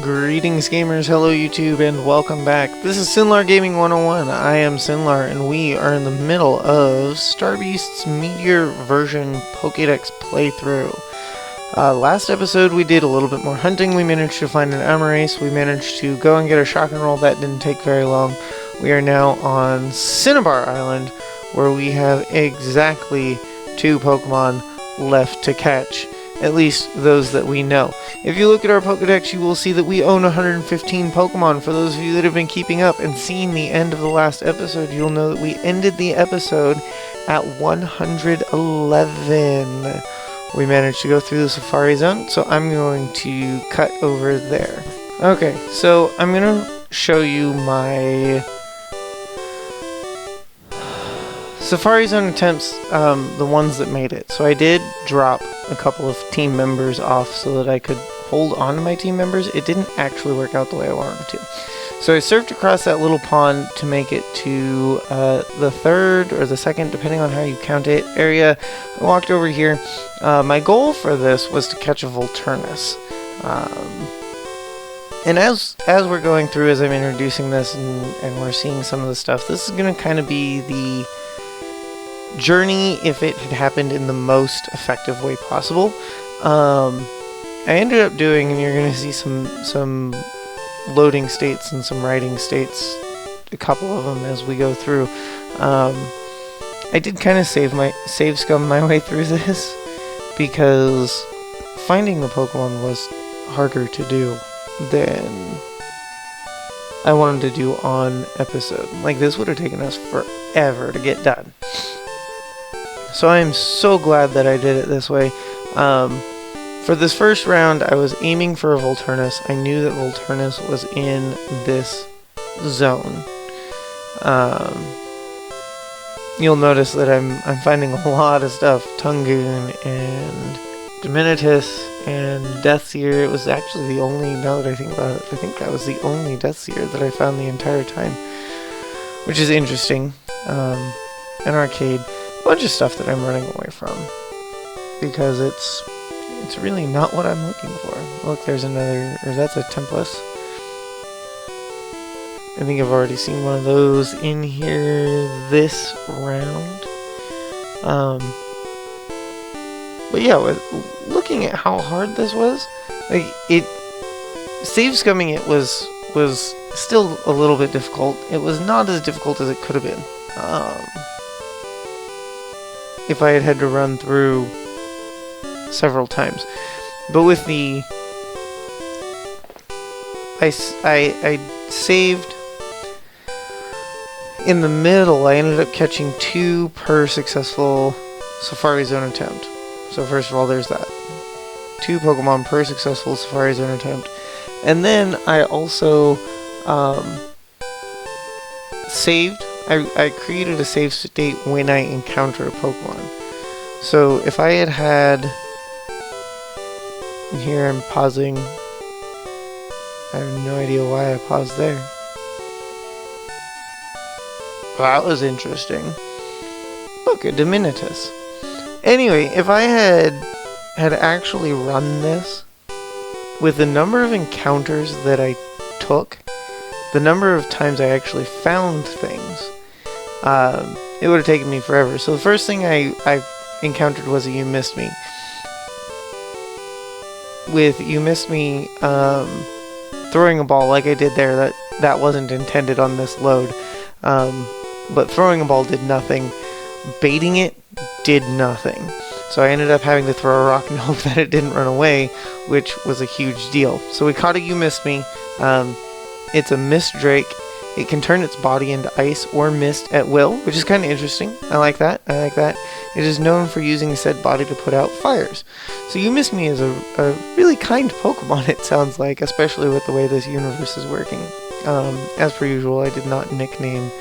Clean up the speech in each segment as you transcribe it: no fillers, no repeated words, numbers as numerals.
Greetings gamers, hello YouTube, and welcome back. This is Sinlar Gaming 101. I am Sinlar, and we are in the middle of Starbeast's Meteor version Pokédex playthrough. Last episode we did a little bit more hunting. We managed to find an Amarace. We managed to go and get a shotgun roll. That didn't take very long. We are now on Cinnabar Island, where we have exactly 2 Pokemon left to catch. At least those that we know. If you look at our Pokedex, you will see that we own 115 Pokemon. For those of you that have been keeping up and seeing the end of the last episode, you'll know that we ended the episode at 111. We managed to go through the Safari Zone, so I'm going to cut over there. Okay, so I'm going to show you my Safari Zone attempts, the ones that made it. So I did drop a couple of team members off so that I could hold on to my team members. It didn't actually work out the way I wanted to. So I surfed across that little pond to make it to the third or the second, depending on how you count it, area. I walked over here. My goal for this was to catch a Volturnus. And as we're going through, as I'm introducing this and we're seeing some of the stuff, this is going to kind of be the journey if it had happened in the most effective way possible. I ended up doing, and you're going to see some loading states and some writing states, a couple of them as we go through. I did kind of save scum my way through this because finding the Pokemon was harder to do than I wanted to do on episode. Like, this would have taken us forever to get done. So I am so glad that I did it this way. For this first round, I was aiming for a Volturnus. I knew that Volturnus was in this zone. You'll notice that I'm finding a lot of stuff. Tungoon and Diminitus and Deathseer. It was actually the only, now that I think about it, I think that was the only Deathseer that I found the entire time. Which is interesting. An arcade. A bunch of stuff that I'm running away from because it's really not what I'm looking for. Look, there's another, or that's a Tempest. I think I've already seen one of those in here this round. But yeah, looking at how hard this was, like save scumming it was still a little bit difficult. It was not as difficult as it could have been. If I had to run through several times. But with the I saved in the middle. I ended up catching 2 per successful Safari Zone attempt. So first of all, there's that. 2 Pokemon per successful Safari Zone attempt. And then I also saved. I created a save state when I encounter a Pokemon. So if I had and here I'm pausing. I have no idea why I paused there. That was interesting. Look, a Diminitus. Anyway, if I had actually run this with the number of encounters that I took, the number of times I actually found things, it would have taken me forever. So the first thing I encountered was a You Missed Me. With You Missed Me, throwing a ball like I did there, that wasn't intended on this load. But throwing a ball did nothing. Baiting it did nothing. So I ended up having to throw a rock and hope that it didn't run away, which was a huge deal. So we caught a You Missed Me. It's a Mist Drake. It can turn its body into ice or mist at will, which is kind of interesting. I like that. It is known for using said body to put out fires. So You Missed Me is a really kind Pokemon, it sounds like, especially with the way this universe is working. As per usual, I did not nickname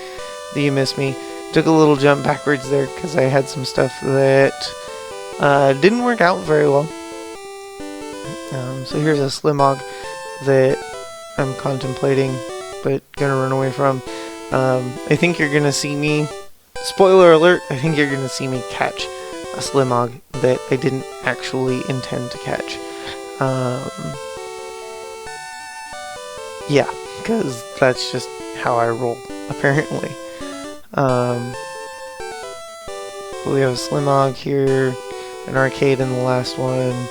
the You Missed Me. Took a little jump backwards there because I had some stuff that didn't work out very well. So here's a Slimog that I'm contemplating, but gonna run away from. I think you're gonna see me, spoiler alert, I think you're gonna see me catch a Slimog that I didn't actually intend to catch. Yeah, because that's just how I roll, apparently. But we have a Slimog here, an Arcade in the last one,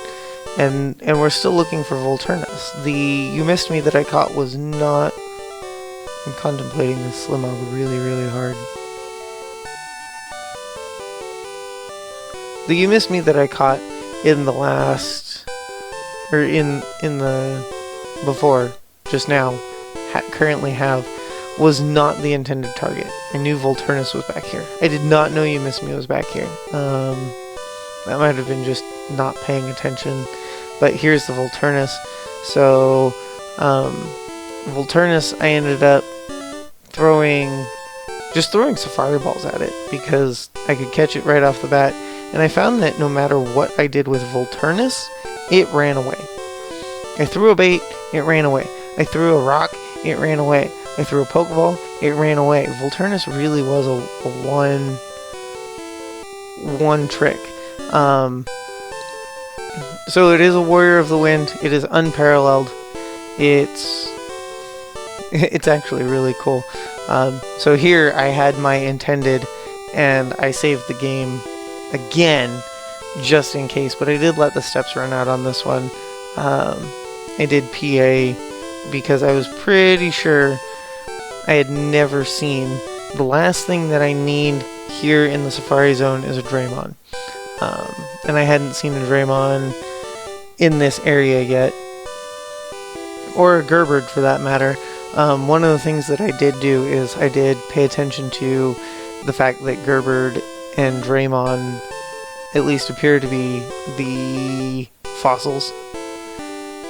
and we're still looking for Volturnus. The You Missed Me that I caught was not... I'm contemplating this Slimog really, really hard. The You Missed Me that I caught in the last... or in the... before, just now, currently have, was not the intended target. I knew Volturnus was back here. I did not know You Missed Me was back here. That might have been just not paying attention. But here's the Volturnus. So, Volturnus, I ended up throwing Safari Balls at it because I could catch it right off the bat. And I found that no matter what I did with Volturnus, it ran away. I threw a bait, it ran away. I threw a rock, it ran away. I threw a Pokeball, it ran away. Volturnus really was a one trick. So it is a Warrior of the Wind. It is unparalleled. It's actually really cool. So here I had my intended, and I saved the game again just in case. But I did let the steps run out on this one. I did PA because I was pretty sure I had never seen. The last thing that I need here in the Safari Zone is a Draymon. And I hadn't seen a Draymon in this area yet. Or a Gerberd for that matter. One of the things that I did do is I did pay attention to the fact that Gerberd and Draymon at least appear to be the fossils.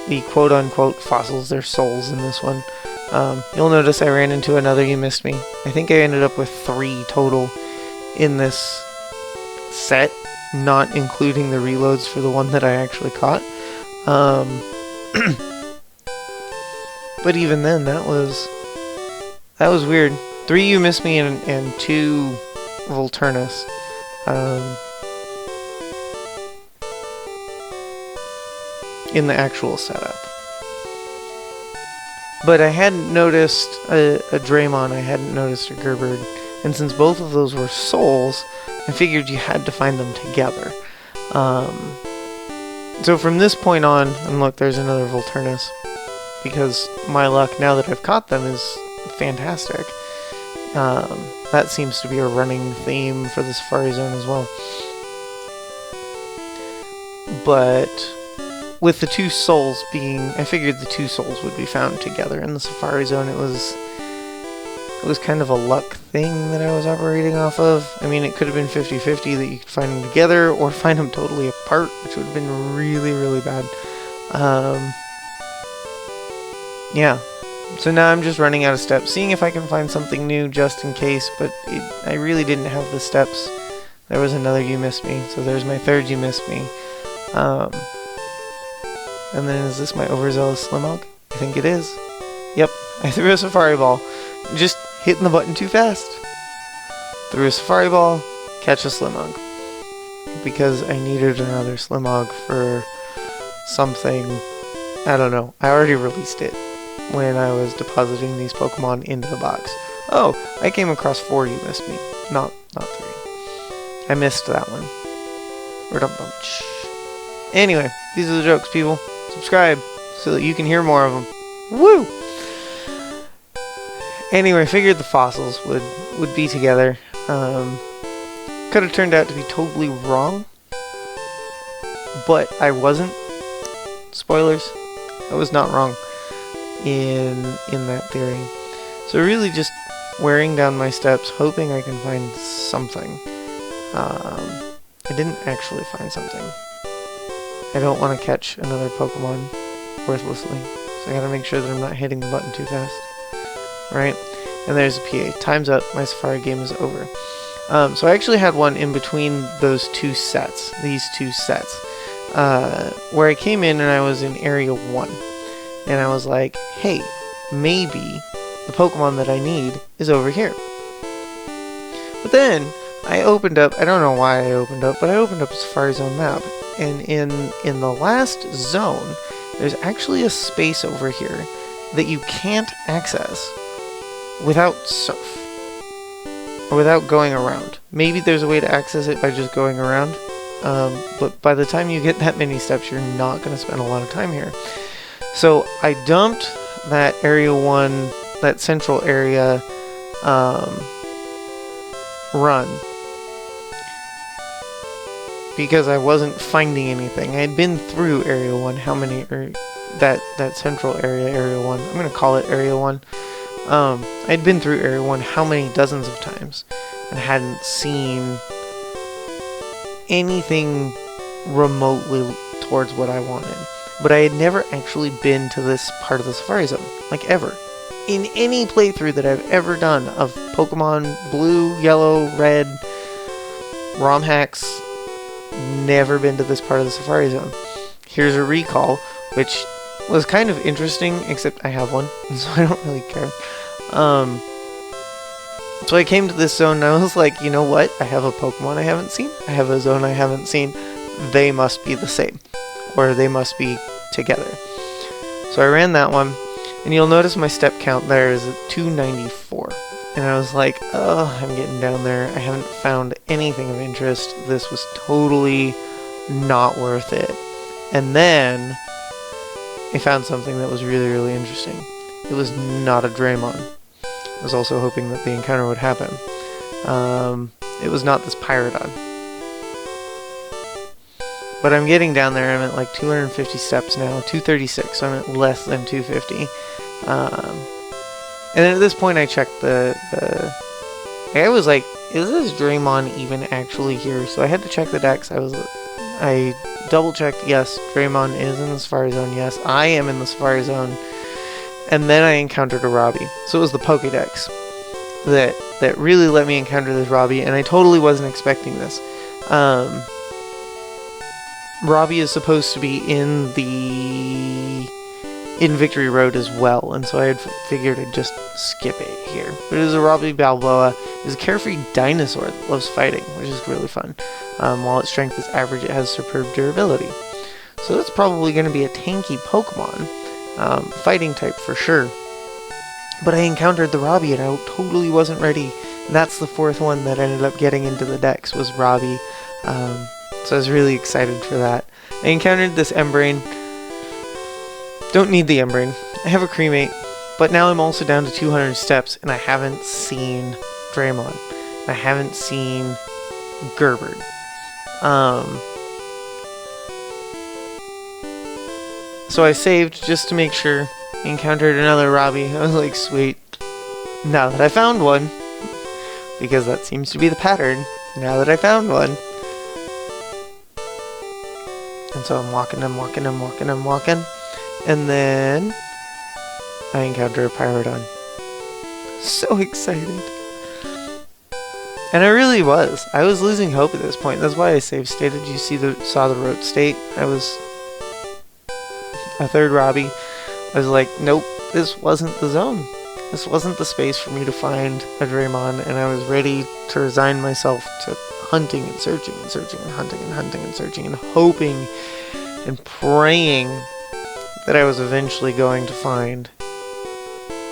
The quote-unquote fossils, they're souls in this one. You'll notice I ran into another You Missed Me. I think I ended up with 3 total in this set, not including the reloads for the one that I actually caught. But even then, that was weird. 3 You Missed Me and 2 Volturnus. In the actual setup. But I hadn't noticed a Draymon, I hadn't noticed a Gerberd, and since both of those were souls, I figured you had to find them together. So from this point on, and look, there's another Volturnus, because my luck now that I've caught them is fantastic. That seems to be a running theme for the Safari Zone as well. But with the 2 souls being... I figured the 2 souls would be found together in the Safari Zone. It was kind of a luck thing that I was operating off of. I mean, it could have been 50-50 that you could find them together or find them totally apart, which would have been really, really bad. Yeah. So now I'm just running out of steps, seeing if I can find something new just in case, but I really didn't have the steps. There was another You Missed Me, so there's my 3rd You Missed Me. And then is this my overzealous Slimog? I think it is. Yep, I threw a Safari Ball. Just hitting the button too fast. Threw a Safari Ball, catch a Slimog. Because I needed another Slimog for something. I don't know. I already released it when I was depositing these Pokemon into the box. Oh, I came across 4 You Missed Me. Not 3. I missed that one. Bunch. Anyway, these are the jokes, people. Subscribe so that you can hear more of them. Woo! Anyway, figured the fossils would be together. Could have turned out to be totally wrong, but I wasn't. Spoilers, I was not wrong in that theory. So really just wearing down my steps, hoping I can find something. I didn't actually find something. I don't want to catch another Pokemon worthlessly, so I gotta make sure that I'm not hitting the button too fast. Right? And there's a PA. Time's up. My Safari game is over. So I actually had one in between those 2 sets, these 2 sets, where I came in and I was in Area 1. And I was like, hey, maybe the Pokemon that I need is over here. But then I opened up, I don't know why I opened up, but I opened up a Safari Zone map. And in the last zone, there's actually a space over here that you can't access without surf. Or without going around. Maybe there's a way to access it by just going around. But by the time you get that many steps, you're not going to spend a lot of time here. So I dumped that Area 1, that central area run. Because I wasn't finding anything. I had been through Area 1, that central area, Area 1. I'm going to call it Area 1. I'd been through Area 1 how many dozens of times and hadn't seen anything remotely towards what I wanted. But I had never actually been to this part of the Safari Zone, like ever. In any playthrough that I've ever done of Pokemon Blue, Yellow, Red, ROM hacks, never been to this part of the Safari Zone. Here's a recall, which was kind of interesting, except I have one, so I don't really care. So I came to this zone and I was like, you know what? I have a Pokemon I haven't seen. I have a zone I haven't seen. They must be the same. Or they must be together. So I ran that one, and you'll notice my step count there is at 294. And I was like, oh, I'm getting down there. I haven't found anything of interest. This was totally not worth it. And then I found something that was really, really interesting. It was not a Draymon. I was also hoping that the encounter would happen. It was not this Pyrodon. But I'm getting down there. I'm at like 250 steps now. 236, so I'm at less than 250. And then at this point I checked I was like, is this Draymon even actually here? So I had to check the dex. I double checked, yes, Draymon is in the Safari Zone. Yes, I am in the Safari Zone. And then I encountered a Robbie. So it was the Pokédex that really let me encounter this Robbie, and I totally wasn't expecting this. Robbie is supposed to be in Victory Road as well, and so I had figured I'd just skip it here. But it is a Robbie Balboa. It is a carefree dinosaur that loves fighting, which is really fun. While its strength is average, it has superb durability. So that's probably going to be a tanky Pokemon. Fighting type for sure. But I encountered the Robbie and I totally wasn't ready. And that's the fourth one that ended up getting into the dex was Robbie. So I was really excited for that. I encountered this Embrain. Don't need the Embrain. I have a Cremate. But now I'm also down to 200 steps and I haven't seen Draymon. I haven't seen Gerbert. So I saved just to make sure. Encountered another Robbie. I was like, sweet. Now that I found one, because that seems to be the pattern, now that I found one. And so I'm walking, and then I encounter a Pyrodon. So excited. And I really was. I was losing hope at this point. That's why I save stated. You saw the road state. I was a third Robbie. I was like, nope, this wasn't the zone. This wasn't the space for me to find a Draymon, and I was ready to resign myself to hunting and searching and searching and hunting and hunting and searching and hoping and praying that I was eventually going to find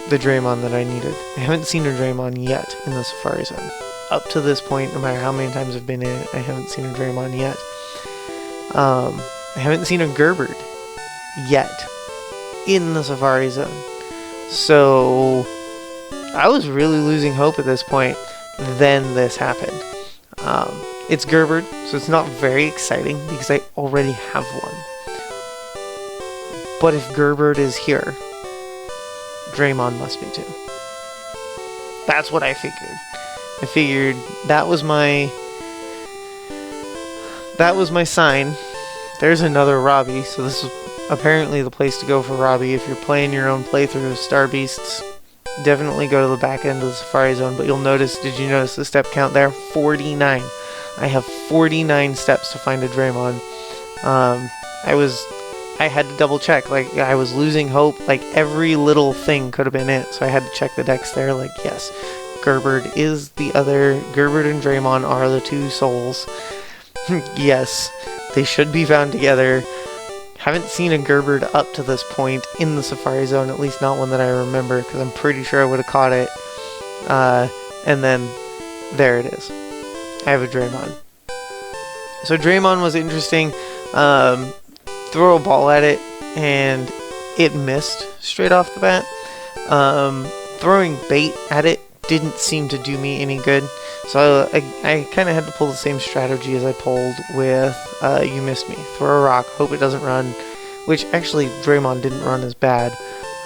the Draymon that I needed. I haven't seen a Draymon yet in the Safari Zone. Up to this point, no matter how many times I've been in it, I haven't seen a Draymon yet. I haven't seen a Gerbert yet in the Safari Zone. So I was really losing hope at this point. Then this happened. It's Gerbert, so it's not very exciting because I already have one. But if Gerbert is here, Draymon must be too. That's what I figured. I figured that was my sign. There's another Robbie, so this is apparently the place to go for Robbie. If you're playing your own playthrough of Star Beasts, definitely go to the back end of the Safari Zone. But you'll notice, did you notice the step count there? 49. I have 49 steps to find a Draymon. I had to double check. Like, I was losing hope. Like, every little thing could have been it. So I had to check the dex there. Like, yes, Gerbert is the other. Gerbert and Draymon are the two souls. Yes, they should be found together. Haven't seen a Gerberd up to this point in the Safari Zone, at least not one that I remember, because I'm pretty sure I would have caught it. And then there it is. I have a Draymon. So Draymon was interesting. Throw a ball at it, and it missed straight off the bat. Throwing bait at it didn't seem to do me any good. So I kind of had to pull the same strategy as I pulled with You Missed Me. Throw a rock, hope it doesn't run, which actually Draymon didn't run as bad.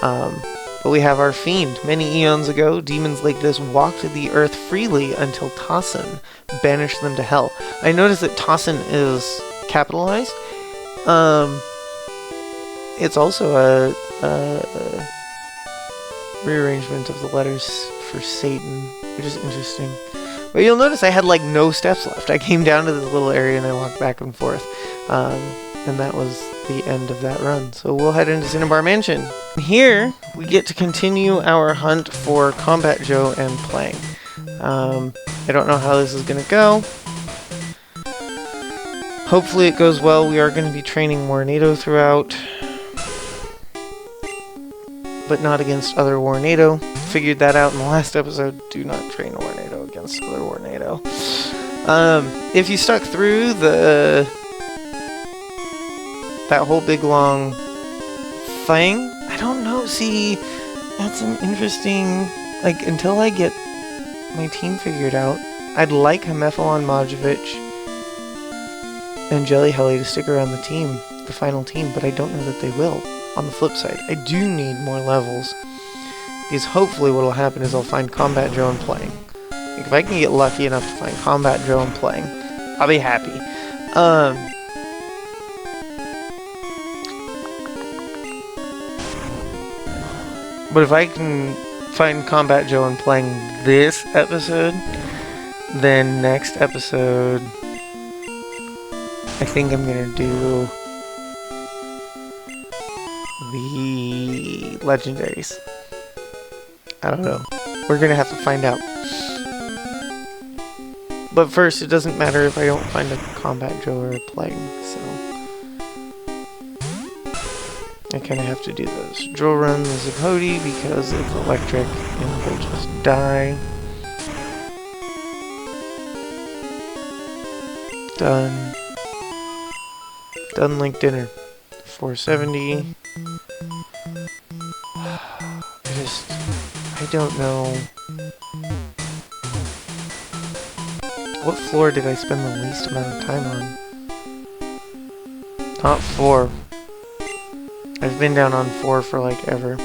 But we have our Fiend. Many eons ago, demons like this walked the earth freely until Tossin banished them to hell. I noticed that Tossin is capitalized. It's also a rearrangement of the letters for Satan, which is interesting. But you'll notice I had like no steps left. I came down to this little area and I walked back and forth. And that was the end of that run. So we'll head into Cinnabar Mansion. Here, we get to continue our hunt for Combat Joe and playing. I don't know how this is going to go. Hopefully it goes well. We are going to be training Warnado throughout. But not against other Warnado. Figured that out in the last episode. Do not train Warnado against other Warnado. If you stuck through that whole big long thing, I don't know. See, that's an interesting. Like, until I get my team figured out, I'd like Hemephalon Mojovic and Jelly Helly to stick around the team, the final team, but I don't know that they will. On the flip side, I do need more levels, because hopefully what will happen is I'll find Combat Joe and playing. Like, if I can get lucky enough to find Combat Joe and playing, I'll be happy. But if I can find Combat Joe and playing this episode, then next episode, I think I'm gonna do the legendaries. I don't know. We're gonna have to find out. But first, it doesn't matter if I don't find a Combat Joe or a playing, so I kind of have to do those. Drill run the Zapodi because it's electric and will just die. Done. Done Link Dinner. 470. I don't know. What floor did I spend the least amount of time on? Not 4. I've been down on 4 for like ever.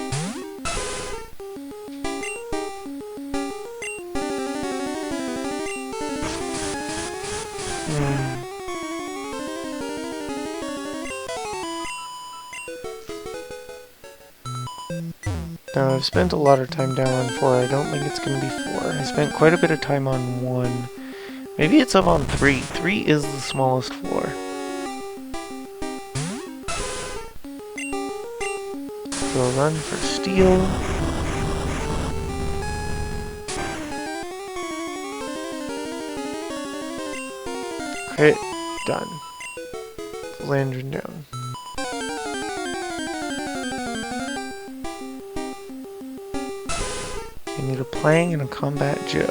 Now, I've spent a lot of time down on 4. I don't think it's going to be 4. I spent quite a bit of time on 1. Maybe it's up on 3. 3 is the smallest floor. We'll run for steel. Crit. Done. Landron down. I need a playing and a Combat Joe.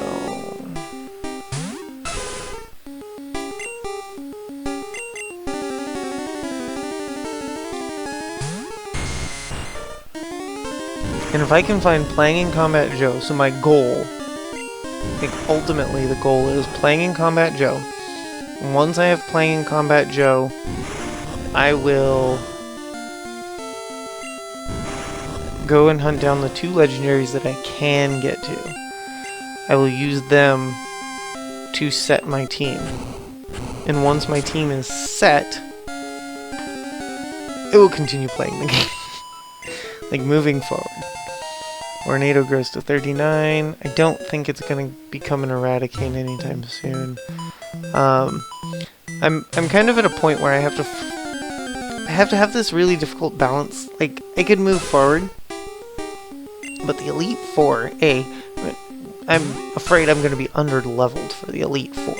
And if I can find playing in Combat Joe, so my goal, like ultimately the goal is playing in Combat Joe. And once I have playing in Combat Joe, I will go and hunt down the 2 legendaries that I can get to. I will use them to set my team. And once my team is set, it will continue playing the game. Like moving forward. Tornado grows to 39. I don't think it's going to become an Eradicate anytime soon. I'm kind of at a point where I have to have this really difficult balance. Like, I could move forward, but the Elite Four, I'm afraid I'm going to be under-leveled for the Elite Four.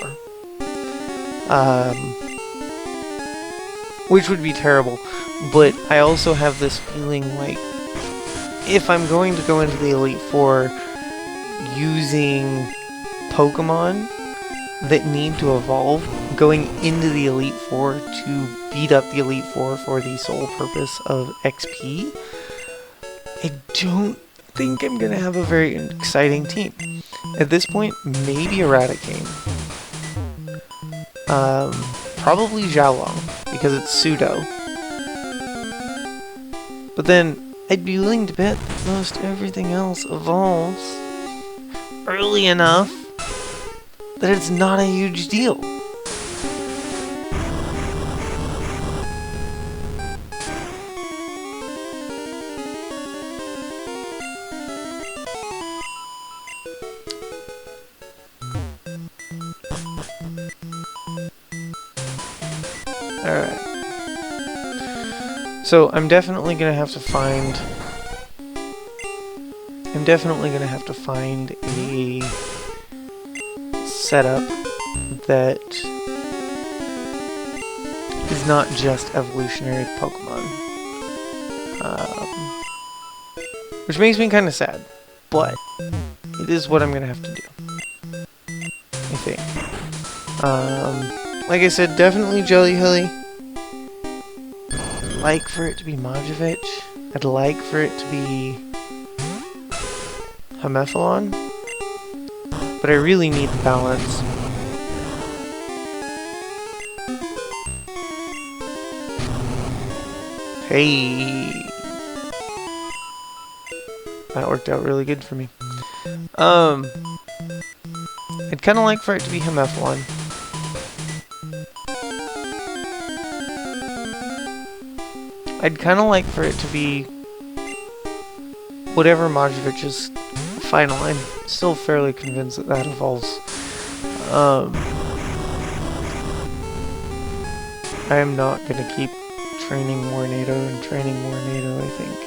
which would be terrible. But I also have this feeling like if I'm going to go into the Elite Four using Pokemon that need to evolve, going into the Elite Four to beat up the Elite Four for the sole purpose of XP, I don't think I'm going to have a very exciting team. At this point, maybe Eradicate. Probably Xiaolong, because it's pseudo. But then, I'd be willing to bet that most everything else evolves early enough that it's not a huge deal. Alright. So, I'm definitely gonna have to find a setup that is not just evolutionary Pokemon. Which makes me kind of sad, but it is what I'm gonna have to do, I think. Like I said, definitely Jelly Hilly. I'd like for it to be Majevich. I'd like for it to be Hemephalon. But I really need the balance. Hey! That worked out really good for me. I'd kind of like for it to be Hemephalon. I'd kind of like for it to be whatever Majevich's final. I'm still fairly convinced that that evolves. I am not going to keep training Warnado and training Warnado, I think.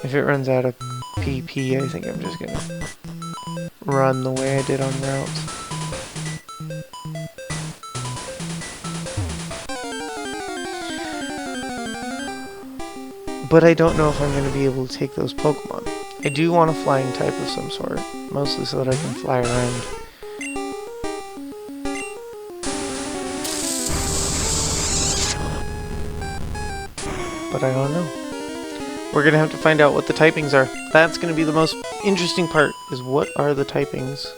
If it runs out of PP, I think I'm just going to run the way I did on routes. But I don't know if I'm going to be able to take those Pokemon. I do want a flying type of some sort, mostly so that I can fly around. But I don't know. We're going to have to find out what the typings are. That's going to be the most interesting part, is what are the typings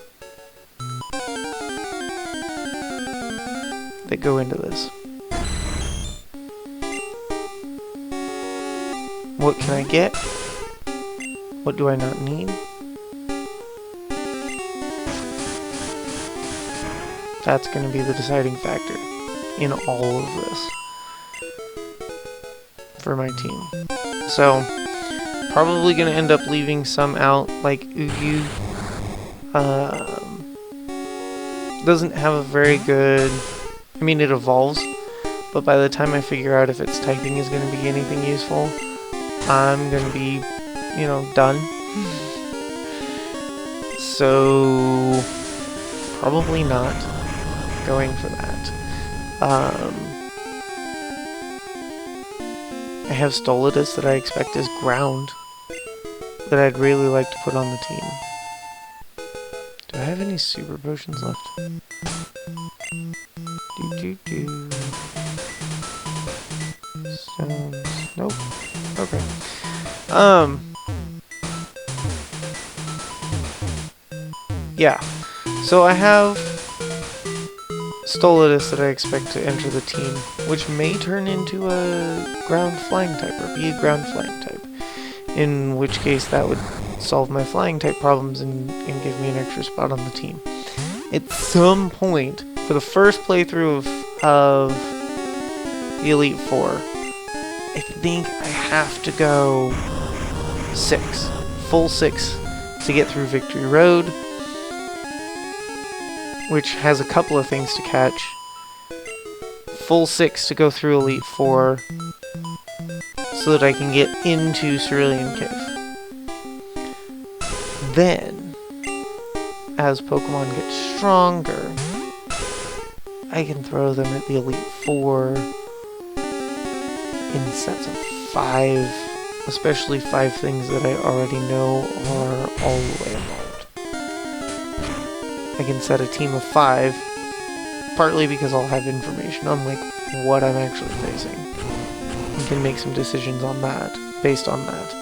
that go into this. What can I get? What do I not need? That's going to be the deciding factor in all of this for my team. So, probably going to end up leaving some out, like Ugu. Doesn't have a very good... I mean, it evolves, but by the time I figure out if its typing is going to be anything useful, I'm gonna be, you know, done. So, probably not going for that. I have Stolidus that I expect is ground that I'd really like to put on the team. Do I have any super potions left? Stones. Nope. Okay. Yeah. So I have Stolidus that I expect to enter the team, which may turn into a ground flying type, or be a ground flying type. In which case that would solve my flying type problems and give me an extra spot on the team. At some point, for the first playthrough of the Elite Four, I think I have to go 6. Full 6 to get through Victory Road, which has a couple of things to catch. Full 6 to go through Elite Four so that I can get into Cerulean Cave. Then, as Pokemon get stronger, I can throw them at the Elite Four in sets of 5, especially 5 things that I already know are all the way involved. I can set a team of 5, partly because I'll have information on like what I'm actually facing. You can make some decisions on that, based on that.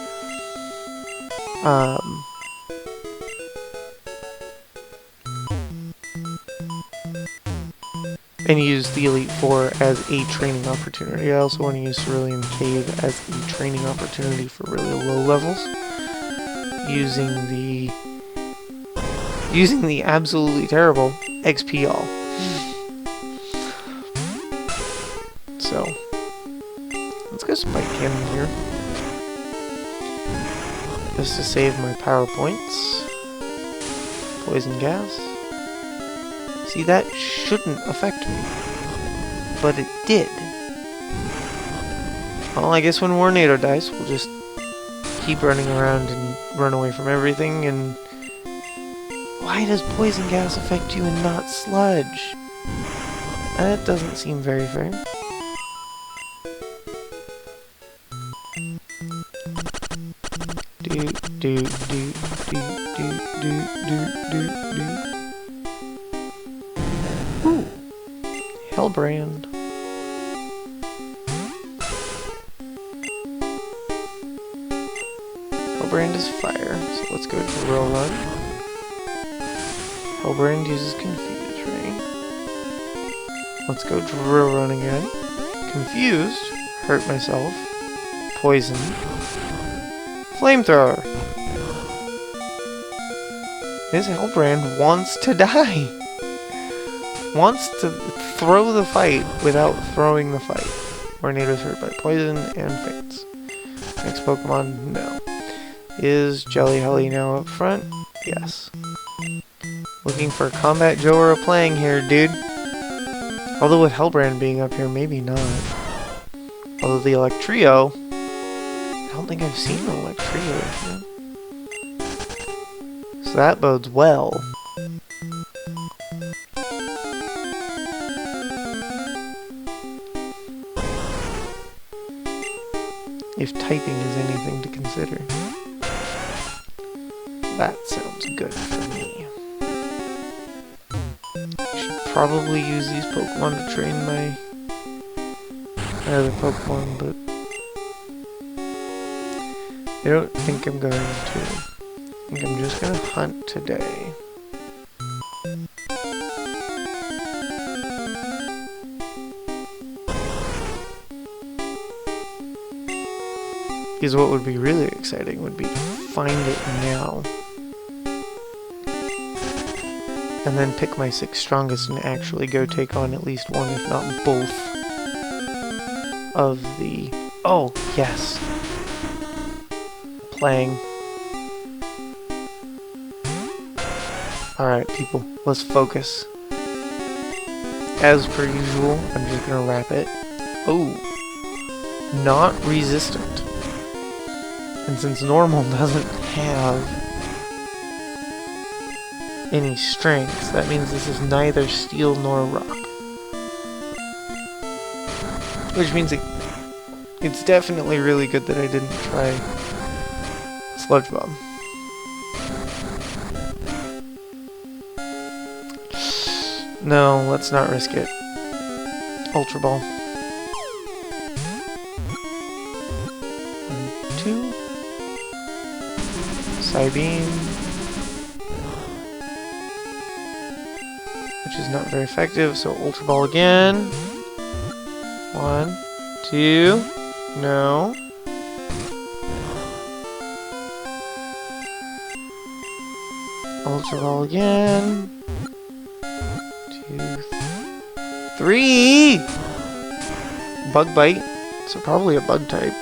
And use the Elite Four as a training opportunity. I also want to use Cerulean Cave as a training opportunity for really low levels. Using the absolutely terrible XP all. So, let's go Spike Cannon here. Just to save my power points. Poison Gas. See, that shouldn't affect me. But it did. Well, I guess when Warnado dies, we'll just keep running around and run away from everything, and... Why does Poison Gas affect you and not Sludge? That doesn't seem very fair. Ooh. Hellbrand. Hellbrand is fire, so let's go Drill Run. Hellbrand uses Confuse Ray. Let's go Drill Run again. Confused. Hurt myself. Poison. Flamethrower. This Hellbrand wants to die. Wants to throw the fight without throwing the fight. Tornado's hurt by poison and faints. Next Pokemon, no. Is Jelly Helly now up front? Yes. Looking for a Combat Joe or a Playing here, dude. Although with Hellbrand being up here, maybe not. Although the Electrio, I don't think I've seen an Electrio here. So that bodes well. If typing is anything to consider. That sounds good for me. I should probably use these Pokemon to train my other Pokemon, but I don't think I'm going to. I think I'm just going to hunt today. Because what would be really exciting would be to find it now. And then pick my 6 strongest and actually go take on at least one, if not both, of the... Oh, yes. Playing. Alright, people, let's focus. As per usual, I'm just gonna wrap it. Oh. Not resistant. And since normal doesn't have any strengths, that means this is neither steel nor rock. Which means it's definitely really good that I didn't try Sludge Bomb. No, let's not risk it. Ultra Ball. 1, 2. Psybeam. Which is not very effective, so Ultra Ball again. 1, 2. No. Ultra Ball again. 2, 3. Bug Bite, so probably a bug type.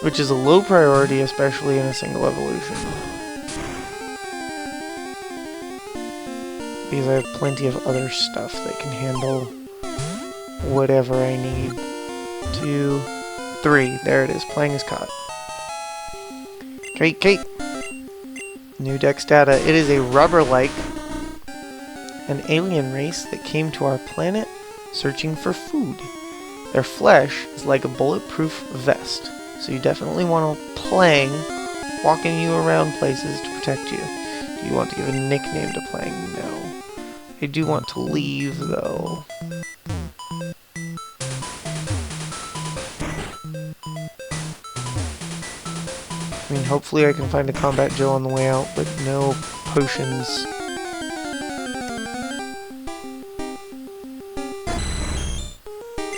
Which is a low priority, especially in a single evolution. Because I have plenty of other stuff that can handle whatever I need. 2, 3. There it is. Playing is caught. Kate. New Dex data. It is a rubber-like, an alien race that came to our planet searching for food. Their flesh is like a bulletproof vest, so you definitely want to Plang walking you around places to protect you. Do you want to give a nickname to Plang? No. I do want to leave, though. I mean, hopefully I can find a Combat Joe on the way out, but no potions.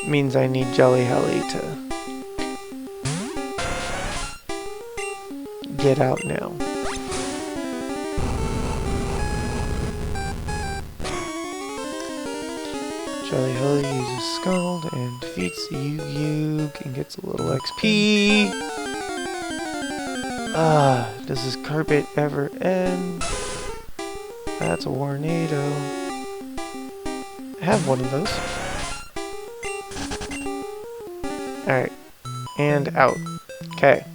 Means I need Jelly Helly to get out now. Jelly Helly uses Scald and defeats the Yug and gets a little XP. Does this carpet ever end? That's a Warnado. I have one of those. Alright. And out. Okay.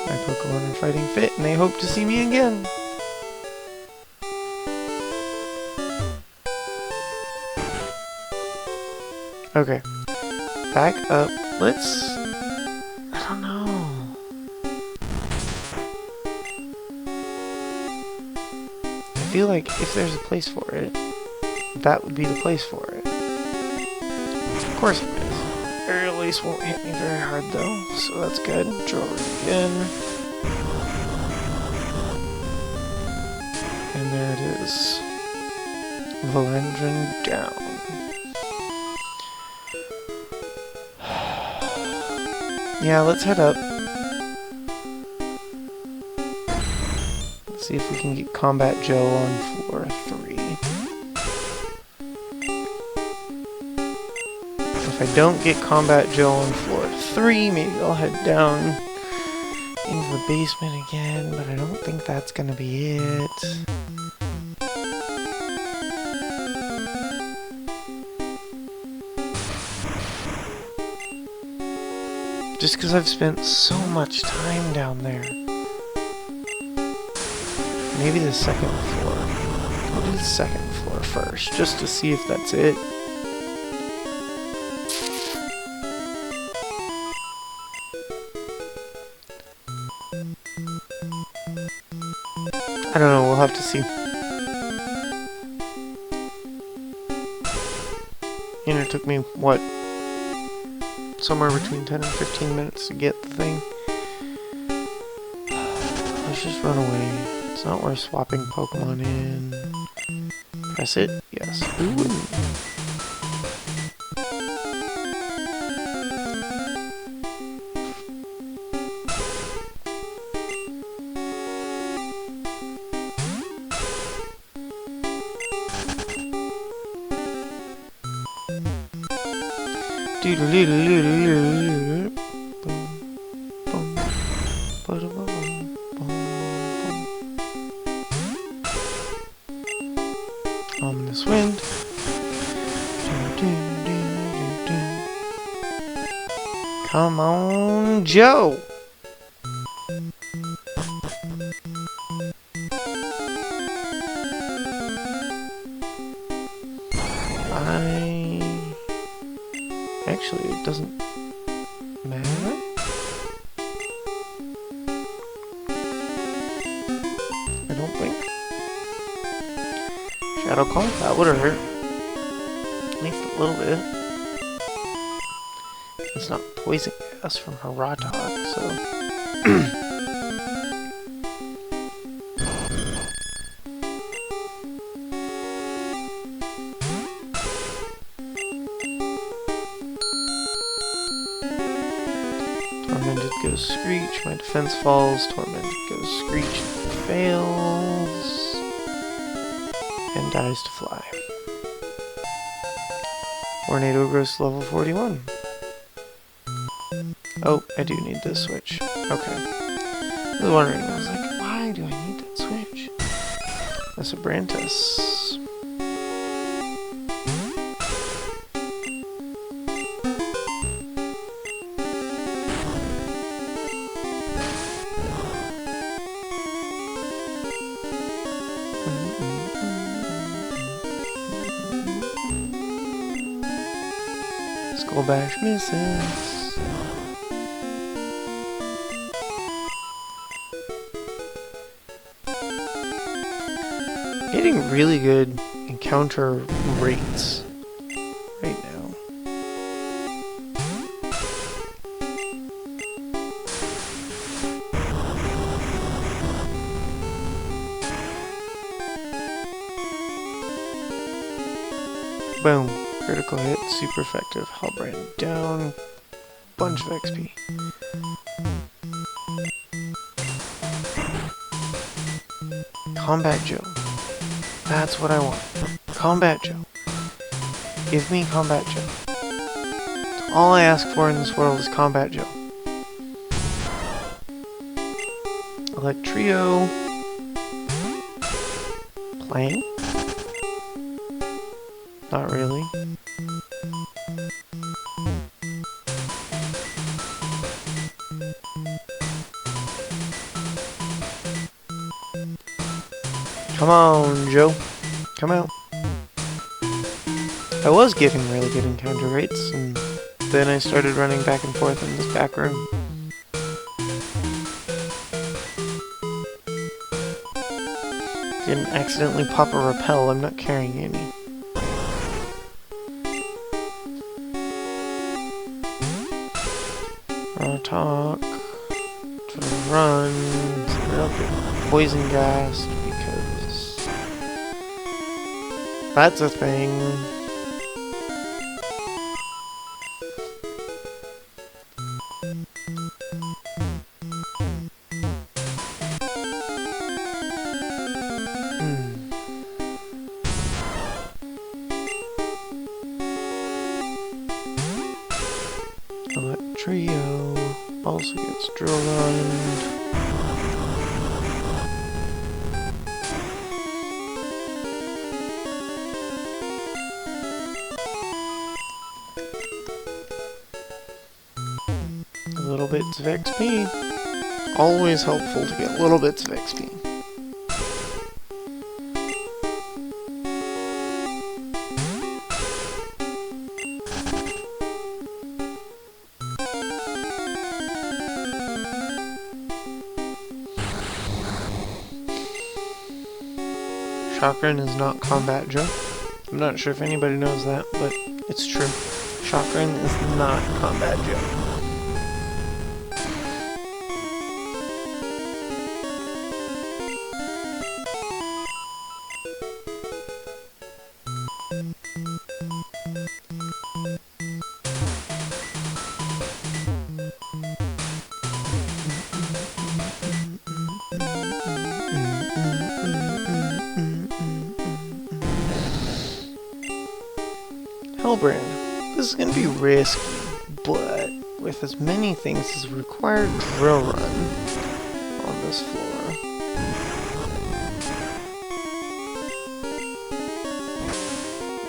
My Pokemon are fighting fit and they hope to see me again. Okay. Back up. Let's... I don't know. I feel like if there's a place for it, that would be the place for it. Of course it is. Aerial Ace won't hit me very hard though, so that's good. Draw it again. And there it is. Valendrin down. Yeah, let's head up. Let's see if we can get Combat Joe on floor 3. If I don't get Combat Joe on floor 3, maybe I'll head down into the basement again, but I don't think that's gonna be it. Just because I've spent so much time down there. Maybe the second floor. I'll do the second floor first, just to see if that's it. I don't know, we'll have to see. And it took me, what? Somewhere between 10 and 15 minutes to get the thing. Let's just run away. It's not worth swapping Pokemon in. Press it? Yes. Who wouldn't? Ominous wind. Come on, Joe. Actually, it doesn't matter. I don't think. Shadow Call? That would have hurt. At least a little bit. It's not poison gas from her raw dog, so... Tormented goes Screech, my defense falls, Tormented goes Screech, fails, and dies to fly. Tornado grows to level 41. Oh, I do need this switch. Okay. was wondering, I was like, why do I need that switch? That's a Brantus. Skull Bash misses. Getting really good encounter rates right now. Boom. Critical hit, super effective. Halbrand down. Bunch of XP. Combat Joe. That's what I want. Combat Joe. Give me Combat Joe. That's all I ask for in this world is Combat Joe. Electrio. Playing? Not really. Come on, Joe. Come out. I was getting really good encounter rates, and then I started running back and forth in this back room. Didn't accidentally pop a repel, I'm not carrying any. Talk to run, up get poison gassed because that's a thing. Electrio also gets drill lined. Little bits of XP. Always helpful to get little bits of XP. Chakran is not Combat Joe. I'm not sure if anybody knows that, but it's true. Chakran is not Combat Joe. Halbrand. This is going to be risky, but with as many things as required drill run on this floor.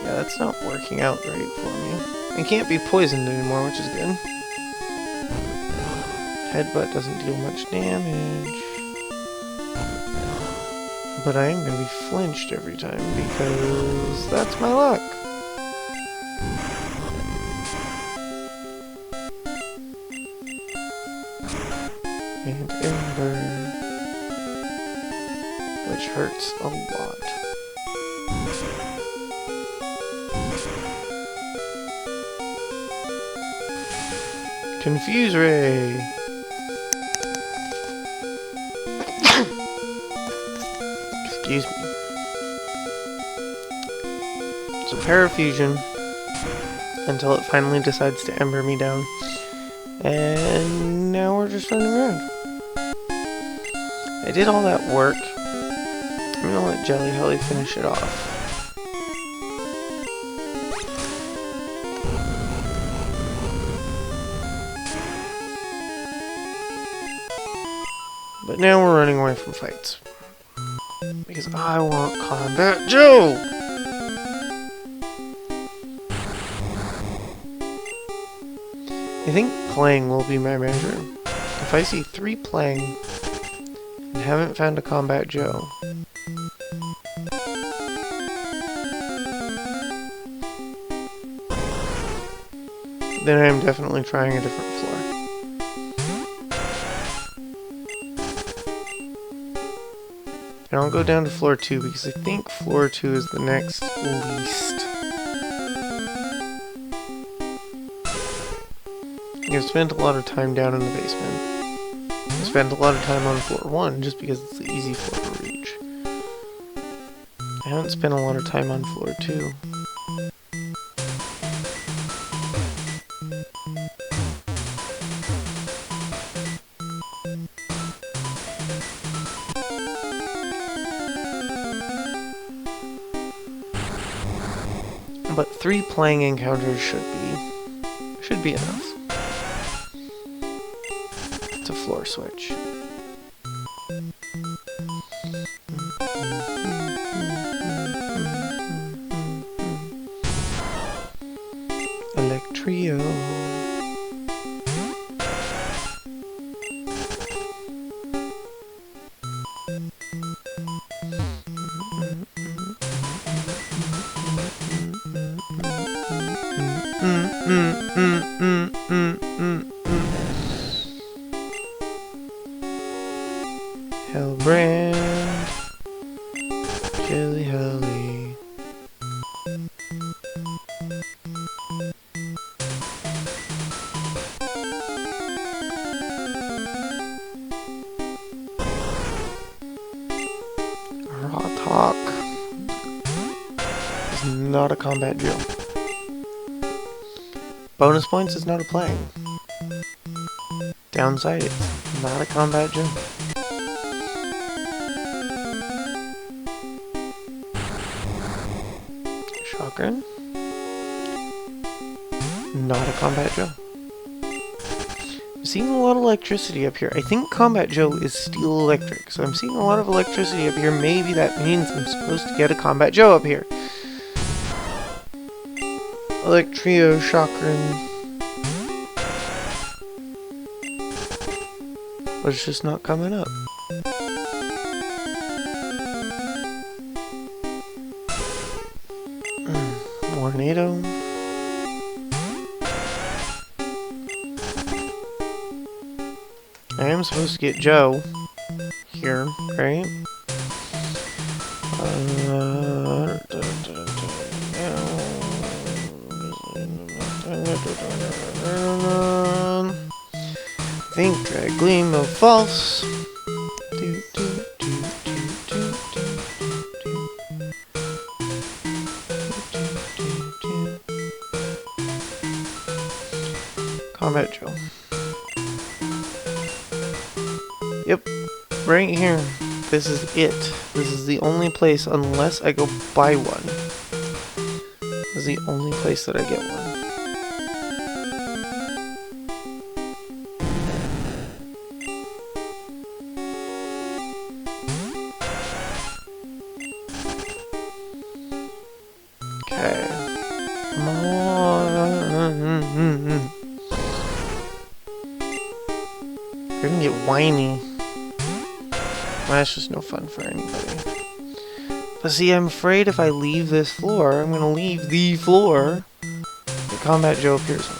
Yeah, that's not working out great for me. I can't be poisoned anymore, which is good. Headbutt doesn't deal much damage. But I am going to be flinched every time because that's my luck. And Ember, which hurts a lot. Confuse Ray! Excuse me. So Parafusion until it finally decides to Ember me down. And now we're just running around. I did all that work. I'm gonna let Jelly Helly finish it off. But now we're running away from fights. Because I want Combat Joe! I think playing will be my measure. If I see 3 playing and haven't found a Combat Joe, then I'm definitely trying a different floor. And I'll go down to floor 2 because I think floor 2 is the next least. I've spent a lot of time down in the basement. I spent a lot of time on floor 1 just because it's the easy floor to reach. I haven't spent a lot of time on floor 2. But 3 playing encounters should be enough. It's a floor switch. Electrio. Hellbrand. Jelly Helly. Raw Talk is not a combat drill. Bonus points is not a playing. Downside, it's not a combat drill. Chakran. Not a Combat Joe. I'm seeing a lot of electricity up here. I think Combat Joe is steel electric, so I'm seeing a lot of electricity up here. Maybe that means I'm supposed to get a Combat Joe up here. Electrio, Chakran. But it's just not coming up. Tornado. I am supposed to get Joe here, right? I think Drag Gleam of False. Combat Joe. Yep, right here. This is it. This is the only place, unless I go buy one. This is the only place that I get one. Okay. Come on. You're gonna get whiny. Well, that's just no fun for anybody. But see, I'm afraid if I leave this floor, I'm gonna leave the floor that Combat Joe appears on.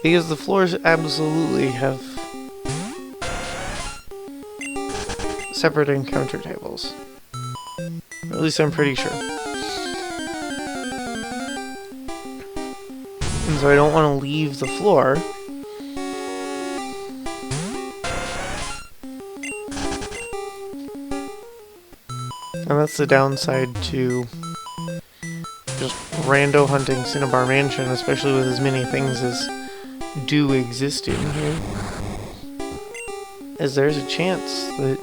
Because the floors absolutely have separate encounter tables. Or at least I'm pretty sure. And so I don't want to leave the floor. And that's the downside to just rando hunting Cinnabar Mansion, especially with as many things as do exist in here. As there's a chance that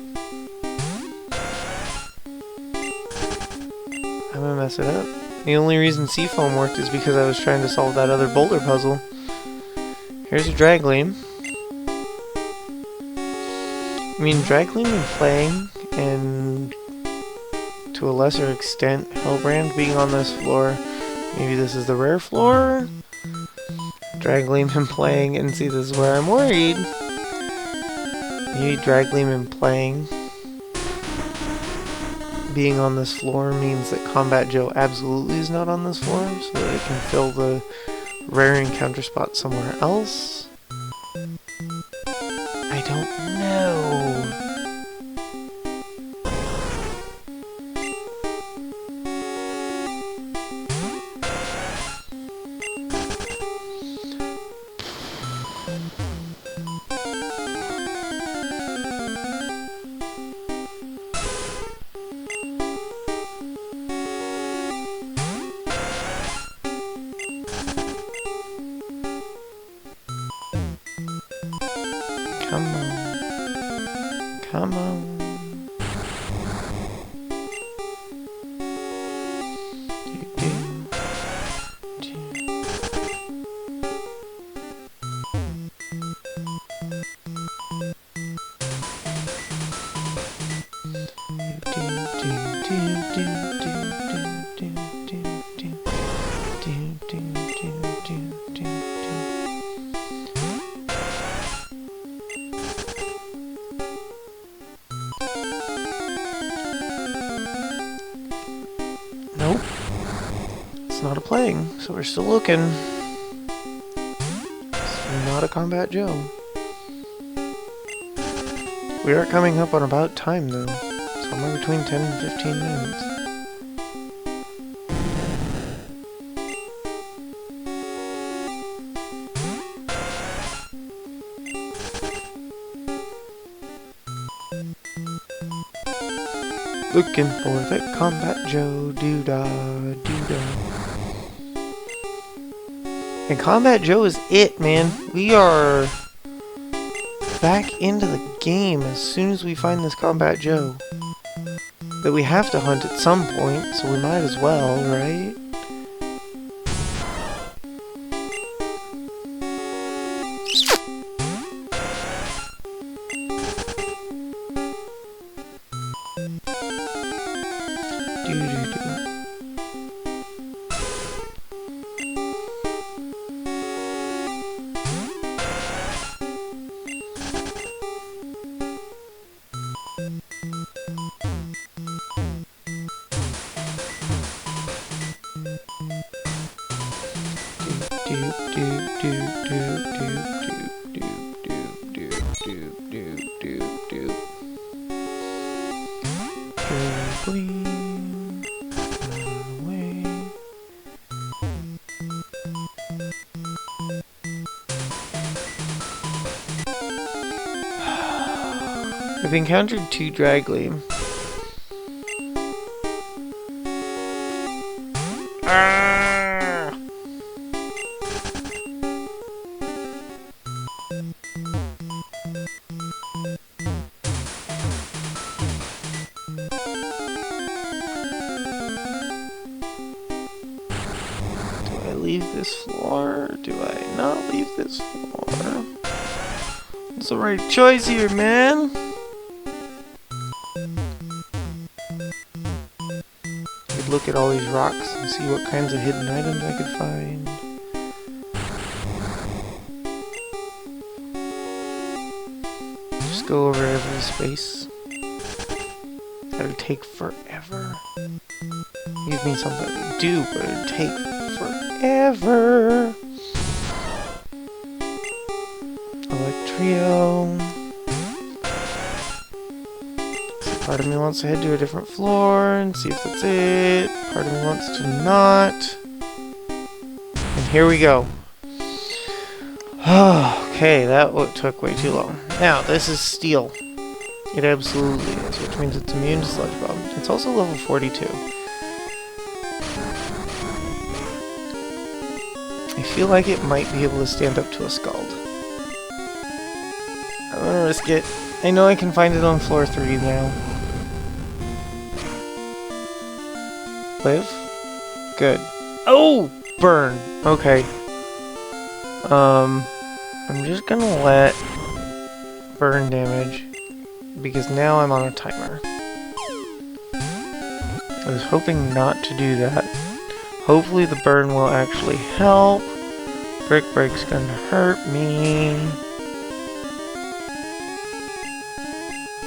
I'm gonna mess it up. The only reason Seafoam worked is because I was trying to solve that other boulder puzzle. Here's a Dragleam. I mean, Dragleam and playing, and to a lesser extent, Hellbrand being on this floor. Maybe this is the rare floor? Dragleam and playing, and see, this is where I'm worried. Maybe Dragleam and playing being on this floor means that Combat Joe absolutely is not on this floor, so that it can fill the rare encounter spot somewhere else. I don't know. Come on. Come on. Nope. It's not a playing, so we're still looking. It's not a Combat Joe. We are coming up on about time though. Somewhere between 10 and 15 minutes. Looking for the Combat Joe, doo-dah, doo-dah. And Combat Joe is it, man. We are back into the game as soon as we find this Combat Joe. That we have to hunt at some point, so we might as well, right? We've encountered 2 Dragleam. Do I leave this floor? Do I not leave this floor? What's the right choice here, man? Look at all these rocks and see what kinds of hidden items I could find. Just go over every space. That'd take forever. Give me something to do, but it'd take forever. Electrio. Part of me wants to head to a different floor and see if that's it. Part of me wants to not. And here we go. Okay, that took way too long. Now, this is steel. It absolutely is, which means it's immune to Sludge Bomb. It's also level 42. I feel like it might be able to stand up to a Scald. I'm gonna risk it. I know I can find it on floor 3 now. Live? Good. Oh! Burn. Okay. I'm just gonna let burn damage because now I'm on a timer. I was hoping not to do that. Hopefully the burn will actually help. Brick Break's gonna hurt me.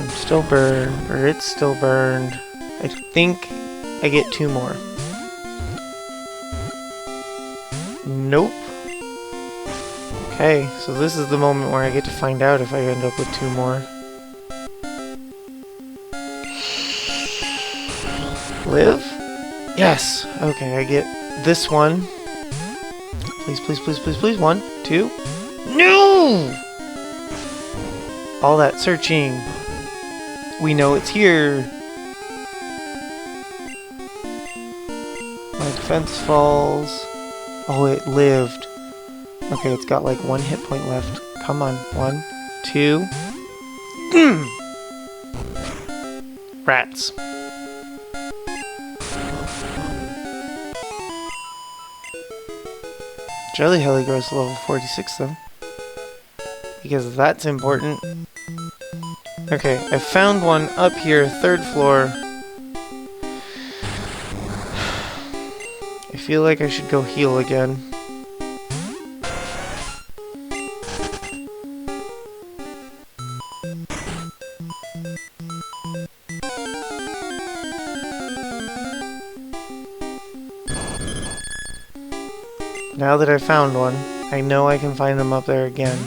I'm still burned, or it's still burned. I think I get 2 more. Nope. Okay, so this is the moment where I get to find out if I end up with 2 more. Live? Yes! Okay, I get this one. Please, please, please, please, please. 1, 2. No! All that searching. We know it's here. My defense falls. Oh, it lived. Okay, it's got like 1 hit point left. Come on. 1, 2. Rats. Jelly Helly grows to level 46 though. Because that's important. Okay, I found one up here, 3rd floor. I feel like I should go heal again. Now that I found one, I know I can find them up there again.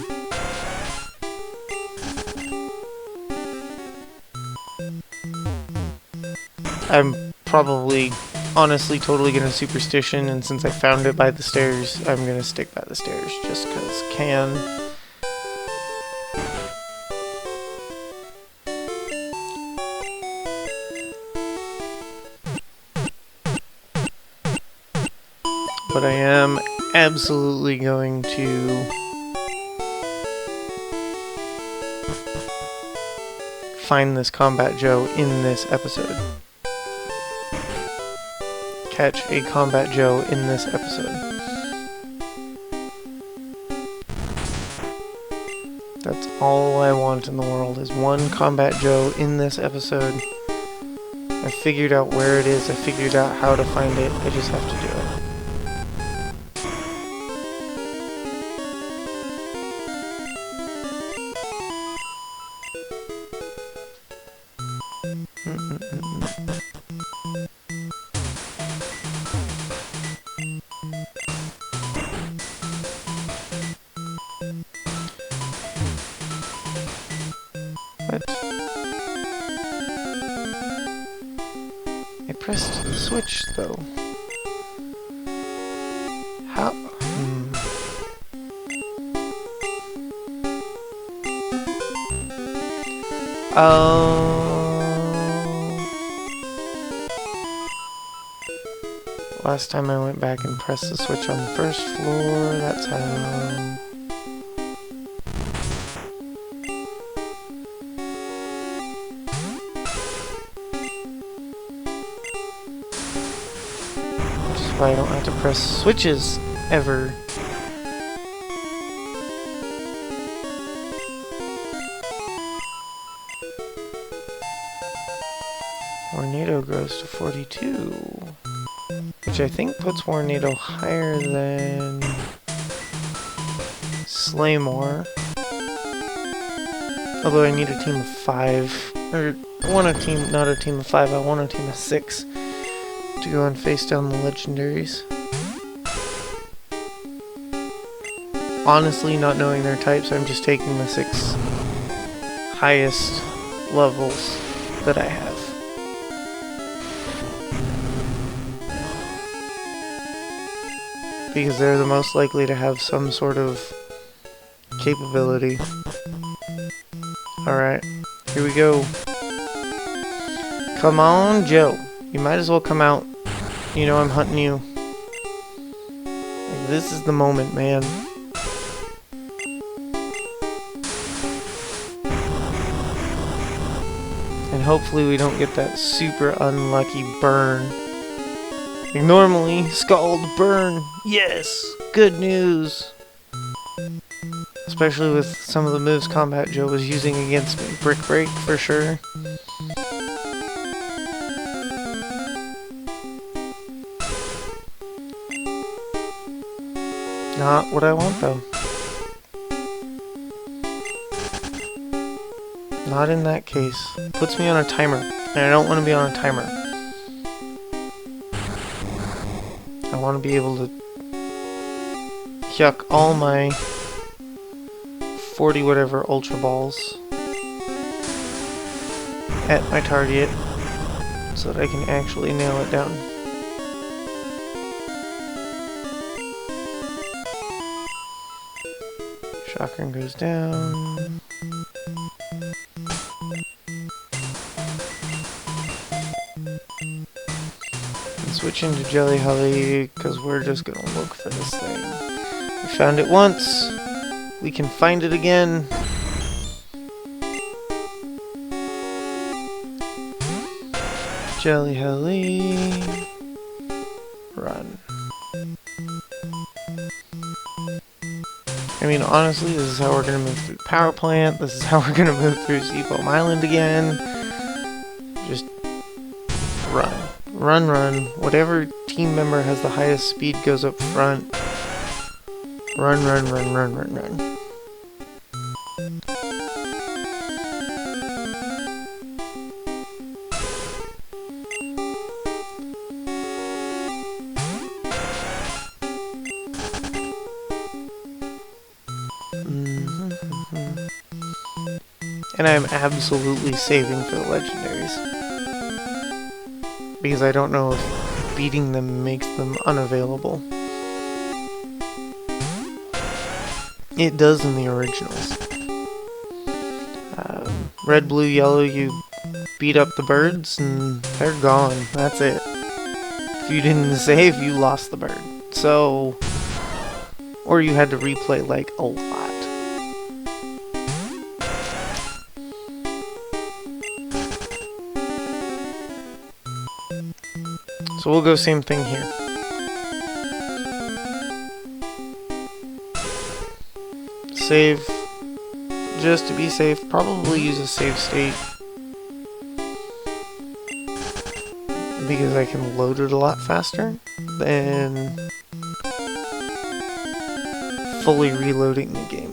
I'm probably, honestly, totally gonna superstition, and since I found it by the stairs, I'm gonna stick by the stairs, just cause can. But I am absolutely going to find this Combat Joe in this episode. Catch a Combat Joe in this episode. That's all I want in the world, is one Combat Joe in this episode. I figured out where it is, I figured out how to find it, I just have to do it. What? I pressed the switch though. How? Last time I went back and pressed the switch on the 1st floor, that's how... Which is why I don't have to press switches, ever. Tornado grows to 42. Which I think puts Tornado higher than Slaymore. Although I need a team of 5. Or not a team of 5, I want a team of 6 to go and face down the legendaries. Honestly, not knowing their types, I'm just taking the 6 highest levels that I have. Because they're the most likely to have some sort of capability. Alright, here we go. Come on, Joe. You might as well come out. You know I'm hunting you. Like, this is the moment, man. And hopefully we don't get that super unlucky burn Like normally, scald, burn, yes, good news. Especially with some of the moves Combat Joe was using against me. Brick Break, for sure. Not what I want, though. Not in that case. Puts me on a timer, and I don't want to be on a timer. I want to be able to yuck all my 40 whatever Ultra Balls at my target so that I can actually nail it down. Chakram goes down. And switch into Jelly Holly because we're just gonna look for this thing. We found it once. We can find it again. Jelly Holly. Run. I mean, honestly, this is how we're going to move through Power Plant. This is how we're going to move through Seafoam Island again. Just run. Run, run. Whatever team member has the highest speed goes up front. Run, run, run, run, run, run. And I'm absolutely saving for the legendaries. Because I don't know if beating them makes them unavailable. It does in the originals. Red, blue, yellow, you beat up the birds and they're gone. That's it. If you didn't save, you lost the bird. So, or you had to replay like a lot. So we'll go same thing here. Save, just to be safe, probably use a save state. Because I can load it a lot faster than fully reloading the game.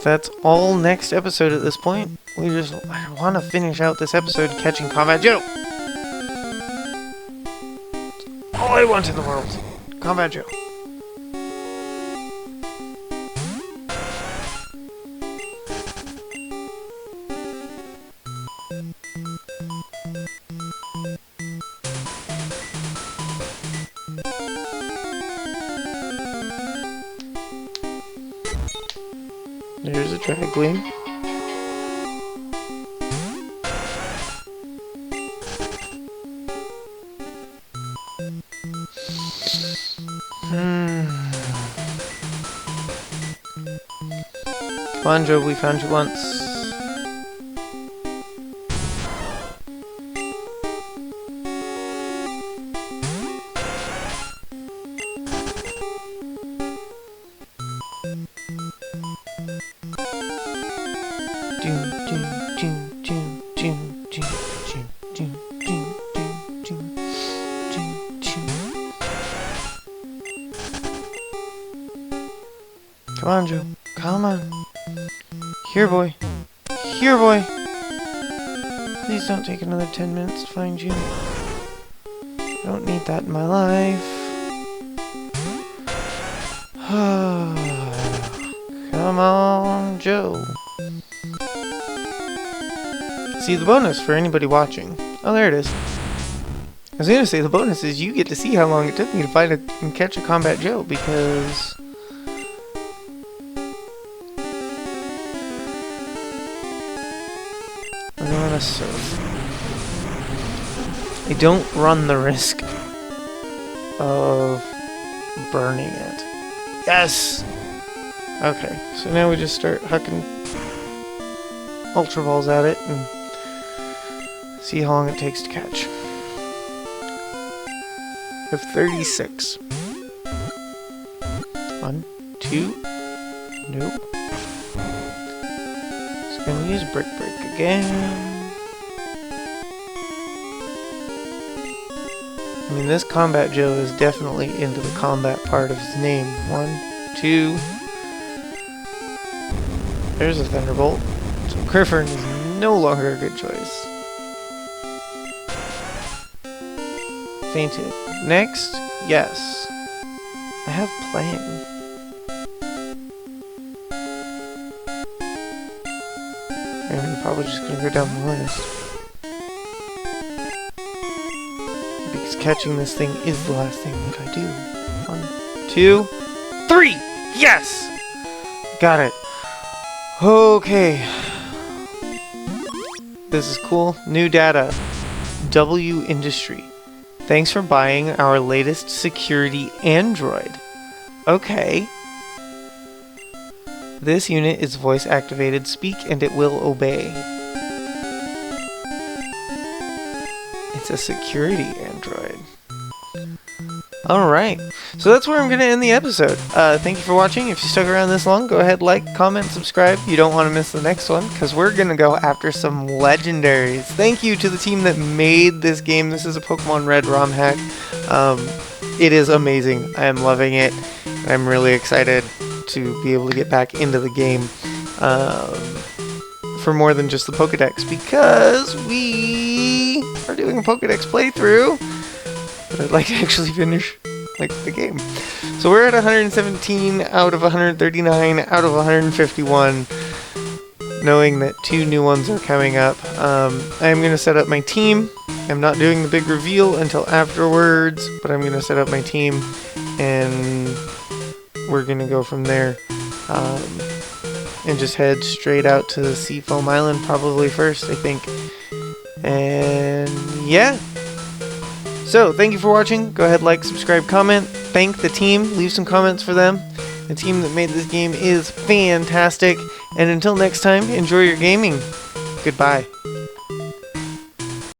That's all next episode at this point. I want to finish out this episode catching Combat Joe. All I want in the world. Combat Joe. There's a Dragwing. Come on, Joe, we found you once. Come on, Joe. Come on. Here, boy. Here, boy. Please don't take another 10 minutes to find you. I don't need that in my life. Come on, Joe. See the bonus for anybody watching. Oh, there it is. I was gonna say the bonus is you get to see how long it took me to find and catch a Combat Joe, because we're gonna serve. I don't run the risk of burning it. Yes! Okay, so now we just start hucking Ultra Balls at it and see how long it takes to catch. We have 36. 1, 2. Nope. Just gonna use Brick Break again. I mean, this Combat Joe is definitely into the combat part of his name. 1, 2. There's a Thunderbolt. So Griffin is no longer a good choice. Fainted. Next, yes. I have Plan. And I'm probably just gonna go down the list. Because catching this thing is the last thing that I do. 1, 2, 3! Yes! Got it. Okay. This is cool. New data. W Industry. Thanks for buying our latest security android. Okay. This unit is voice activated. Speak and it will obey. It's a security android. Alright. So that's where I'm going to end the episode. Thank you for watching. If you stuck around this long, go ahead, like, comment, subscribe. You don't want to miss the next one, because we're going to go after some legendaries. Thank you to the team that made this game. This is a Pokemon Red Rom Hack. It is amazing. I am loving it. I'm really excited to be able to get back into the game for more than just the Pokedex, because we are doing a Pokedex playthrough, but I'd like to actually finish the game. So we're at 117 out of 139 out of 151, knowing that 2 new ones are coming up. I'm going to set up my team. I'm not doing the big reveal until afterwards, but I'm going to set up my team, and we're going to go from there, and just head straight out to Seafoam Island probably first, I think. And yeah. So, thank you for watching. Go ahead, like, subscribe, comment. Thank the team. Leave some comments for them. The team that made this game is fantastic. And until next time, enjoy your gaming. Goodbye.